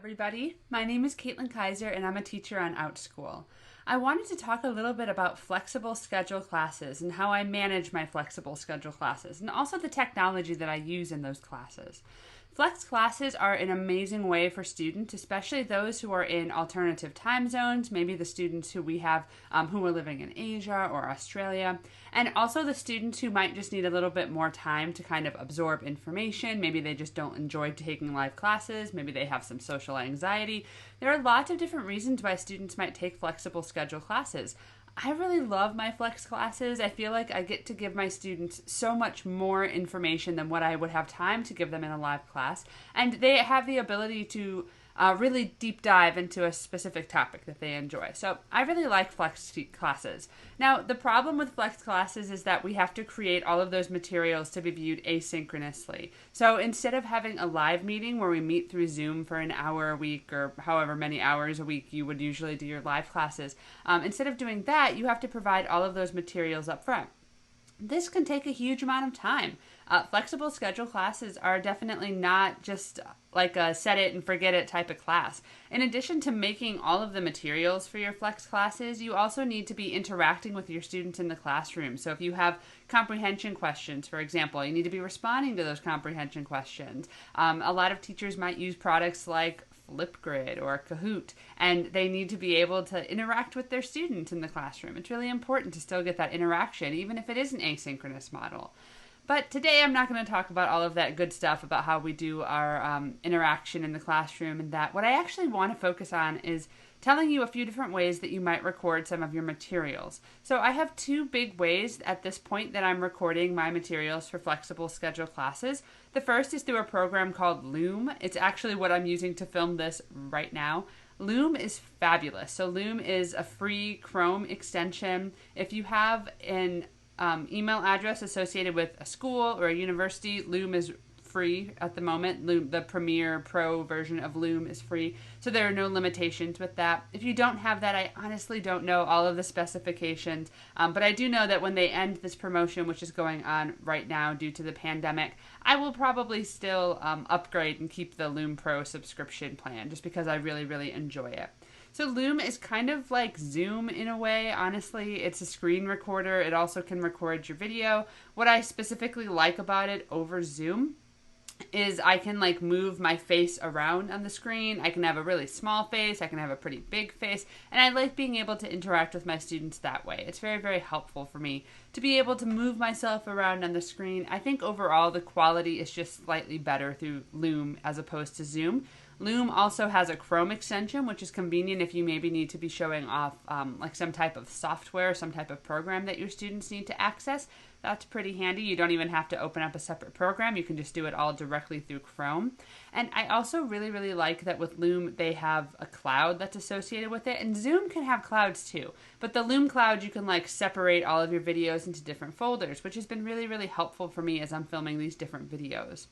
everybody. My name is Caitlin Kaiser, and I'm a teacher on OutSchool. I wanted to talk a little bit about flexible schedule classes and how I manage my flexible schedule classes, and also the technology that I use in those classes. Flex classes are an amazing way for students, especially those who are in alternative time zones, maybe the students who we have who are living in Asia or Australia, and also the students who might just need a little bit more time to kind of absorb information. Maybe they just don't enjoy taking live classes, maybe they have some social anxiety. There are lots of different reasons why students might take flexible schedule classes. I really love my flex classes. I feel like I get to give my students so much more information than what I would have time to give them in a live class. And they have the ability to really deep dive into a specific topic that they enjoy. So I really like flex classes. Now, the problem with flex classes is that we have to create all of those materials to be viewed asynchronously. So instead of having a live meeting where we meet through Zoom for an hour a week or however many hours a week you would usually do your live classes, instead of doing that, you have to provide all of those materials up front. This can take a huge amount of time. Flexible schedule classes are definitely not just like a set it and forget it type of class. In addition to making all of the materials for your flex classes, you also need to be interacting with your students in the classroom. So if you have comprehension questions, for example, you need to be responding to those comprehension questions. A lot of teachers might use products like Flipgrid or Kahoot, and they need to be able to interact with their students in the classroom. It's really important to still get that interaction, even if it is an asynchronous model. But today I'm not going to talk about all of that good stuff about how we do our interaction in the classroom and that. What I actually want to focus on is telling you a few different ways that you might record some of your materials. So I have two big ways at this point that I'm recording my materials for flexible schedule classes. The first is through a program called Loom. It's actually what I'm using to film this right now. Loom is fabulous. So Loom is a free Chrome extension. If you have an email address associated with a school or a university, Loom is free at the moment. Loom, the Premier Pro version of Loom is free, so there are no limitations with that. If you don't have that, I honestly don't know all of the specifications, but I do know that when they end this promotion, which is going on right now due to the pandemic, I will probably still upgrade and keep the Loom Pro subscription plan just because I really, really enjoy it. So Loom is kind of like Zoom in a way, honestly. It's a screen recorder. It also can record your video. What I specifically like about it over Zoom is I can like move my face around on the screen. I can have a really small face. I can have a pretty big face. And I like being able to interact with my students that way. It's very, very helpful for me to be able to move myself around on the screen. I think overall the quality is just slightly better through Loom as opposed to Zoom. Loom also has a Chrome extension, which is convenient if you maybe need to be showing off like some type of software, some type of program that your students need to access. That's pretty handy. You don't even have to open up a separate program. You can just do it all directly through Chrome. And I also really, really like that with Loom, they have a cloud that's associated with it. And Zoom can have clouds too. But the Loom cloud, you can like separate all of your videos into different folders, which has been really, really helpful for me as I'm filming these different videos.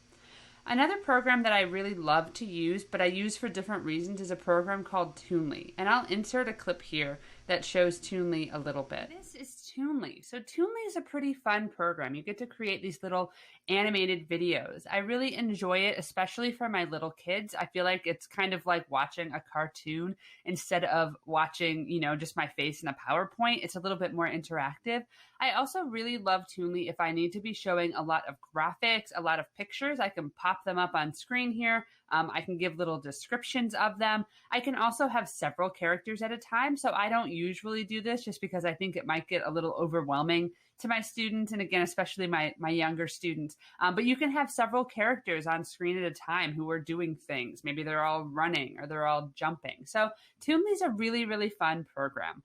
Another program that I really love to use, but I use for different reasons, is a program called Toon Lee. And I'll insert a clip here that shows Toon Lee a little bit. This is Toon Lee. So Toon Lee is a pretty fun program. You get to create these little animated videos. I really enjoy it, especially for my little kids. I feel like it's kind of like watching a cartoon instead of watching, just my face in a PowerPoint. It's a little bit more interactive. I also really love Toon Lee if I need to be showing a lot of graphics, a lot of pictures. I can pop them up on screen here. I can give little descriptions of them. I can also have several characters at a time. So I don't usually do this just because I think it might get a little overwhelming to my students. And again, especially my younger students. But you can have several characters on screen at a time who are doing things. Maybe they're all running or they're all jumping. So Toon Lee's a really, really fun program.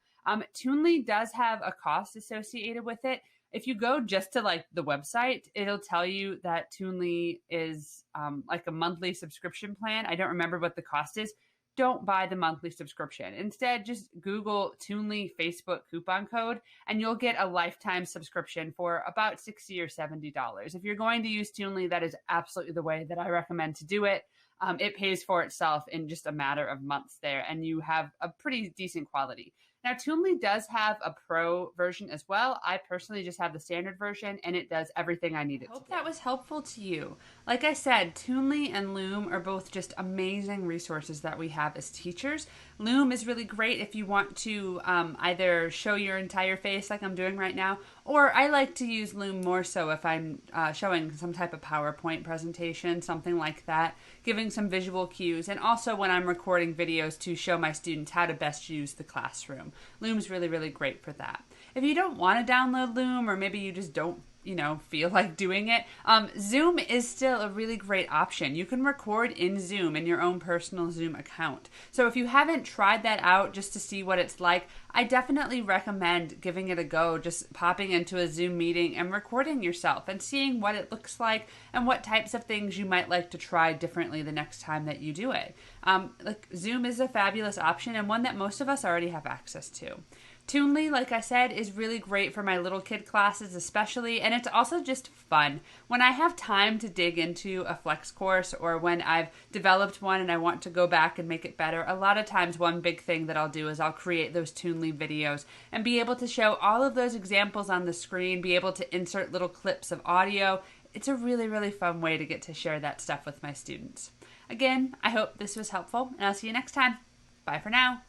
Toon Lee does have a cost associated with it. If you go just to like the website, it'll tell you that Toon Lee is like a monthly subscription plan. I don't remember what the cost is. Don't buy the monthly subscription. Instead, just Google Toon Lee Facebook coupon code and you'll get a lifetime subscription for about $60 or $70. If you're going to use Toon Lee, that is absolutely the way that I recommend to do it. It pays for itself in just a matter of months there, and you have a pretty decent quality. Now, Toon Lee does have a pro version as well. I personally just have the standard version, and it does everything I need it to do. I hope that was helpful to you. Like I said, Toon Lee and Loom are both just amazing resources that we have as teachers. Loom is really great if you want to either show your entire face like I'm doing right now, or I like to use Loom more so if I'm showing some type of PowerPoint presentation, something like that, giving some visual cues, and also when I'm recording videos to show my students how to best use the classroom. Loom's really, really great for that. If you don't want to download Loom, or maybe you just don't feel like doing it, Zoom is still a really great option. You can record in Zoom in your own personal Zoom account. So if you haven't tried that out just to see what it's like, I definitely recommend giving it a go, just popping into a Zoom meeting and recording yourself and seeing what it looks like and what types of things you might like to try differently the next time that you do it. Zoom is a fabulous option and one that most of us already have access to. Toon Lee, like I said, is really great for my little kid classes especially, and it's also just fun. When I have time to dig into a flex course or when I've developed one and I want to go back and make it better, a lot of times one big thing that I'll do is I'll create those Toon Lee videos and be able to show all of those examples on the screen, be able to insert little clips of audio. It's a really, really fun way to get to share that stuff with my students. Again, I hope this was helpful, and I'll see you next time. Bye for now.